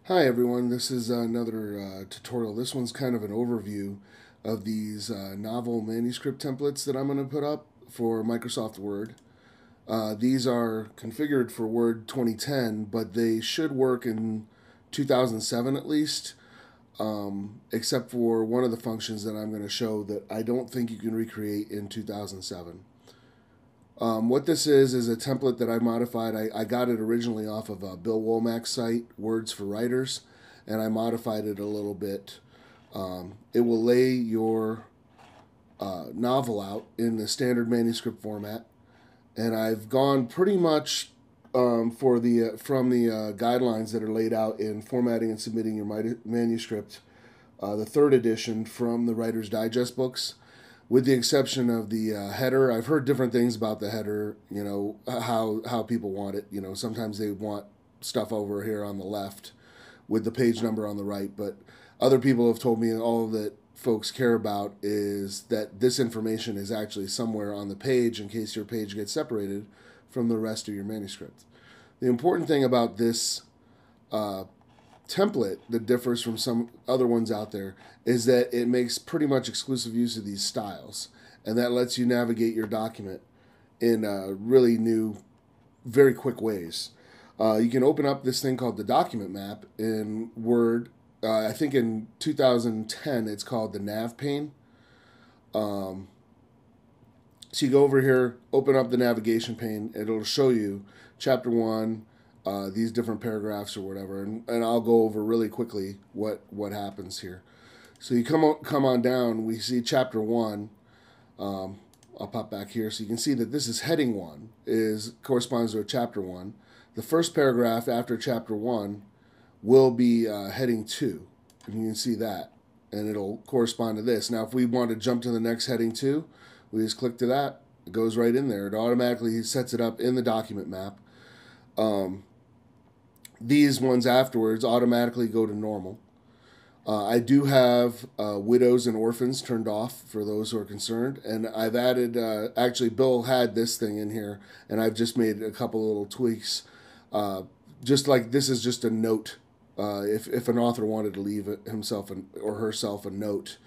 Hi everyone, this is another tutorial. This one's kind of an overview of these novel manuscript templates that I'm going to put up for Microsoft Word. These are configured for Word 2010, but they should work in 2007 at least, except for one of the functions that I'm going to show that I don't think you can recreate in 2007. What this is a template that I modified. I got it originally off of Bill Womack's site, Words for Writers, and I modified it a little bit. It will lay your novel out in the standard manuscript format, and I've gone pretty much for the from the guidelines that are laid out in formatting and submitting your manuscript, the third edition from the Writer's Digest books, with the exception of the header. I've heard different things about the header, how people want it. Sometimes they want stuff over here on the left with the page number on the right, but other people have told me all that folks care about is that this information is actually somewhere on the page in case your page gets separated from the rest of your manuscript. The important thing about this template that differs from some other ones out there is that it makes pretty much exclusive use of these styles, and that lets you navigate your document in really new, very quick ways. You can open up this thing called the document map in Word. I think in 2010 it's called the nav pane. So you go over here, open up the navigation pane, and it'll show you chapter 1, these different paragraphs or whatever, and I'll go over really quickly what happens here. So you come on down, we see chapter 1. I'll pop back here so you can see that this is heading 1, corresponds to a chapter 1. The first paragraph after chapter 1 will be heading 2, and you can see that, and it'll correspond to this. Now if we want to jump to the next heading 2, we just click to that. It goes right in there. It automatically sets it up in the document map. These ones afterwards automatically go to normal. I do have widows and orphans turned off for those who are concerned, and I've added, actually Bill had this thing in here, and I've just made a couple little tweaks. Just like this is just a note. If an author wanted to leave himself or herself a note,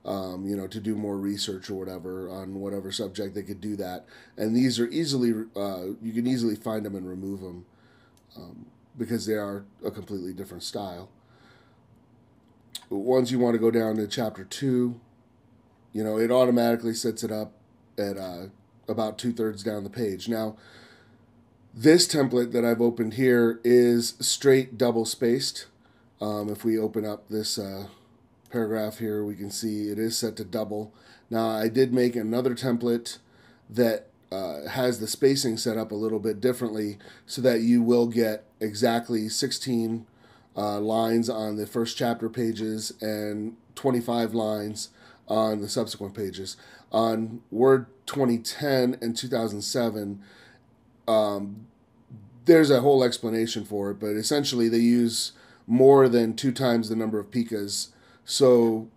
to do more research or whatever on whatever subject, they could do that. And these are easily, you can easily find them and remove them because they are a completely different style. But once you want to go down to chapter 2, it automatically sets it up at about 2/3 down the page. Now, this template that I've opened here is straight double spaced. If we open up this paragraph here, we can see it is set to double. Now, I did make another template that has the spacing set up a little bit differently so that you will get exactly 16 lines on the first chapter pages and 25 lines on the subsequent pages. On Word 2010 and 2007, there's a whole explanation for it, but essentially they use more than 2 times the number of picas, so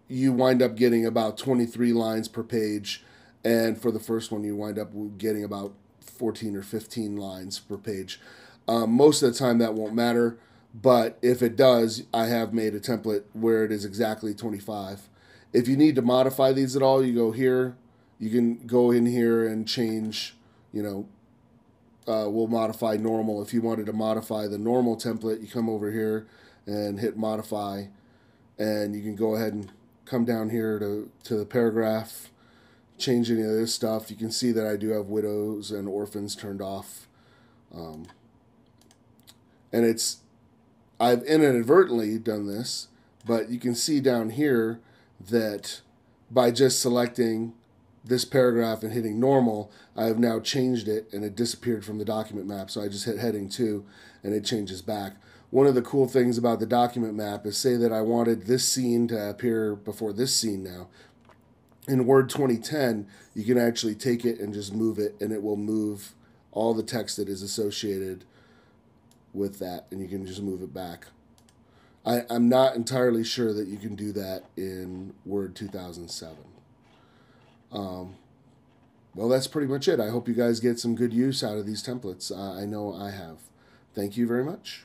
you wind up getting about 23 lines per page, and for the first one you wind up getting about 14 or 15 lines per page. Most of the time that won't matter, but if it does, I have made a template where it is exactly 25. If you need to modify these at all, you go here. You can go in here and change, we'll modify normal. If you wanted to modify the normal template, you come over here and hit modify, and you can go ahead and come down here to the paragraph, change any of this stuff. You can see that I do have widows and orphans turned off. And I've inadvertently done this, but you can see down here that by just selecting this paragraph and hitting normal, I have now changed it, and it disappeared from the document map. So I just hit heading 2 and it changes back. One of the cool things about the document map is, say that I wanted this scene to appear before this scene now. In Word 2010, you can actually take it and just move it, and it will move all the text that is associated with that, and you can just move it back. I'm not entirely sure that you can do that in Word 2007. Well, that's pretty much it. I hope you guys get some good use out of these templates. I know I have. Thank you very much.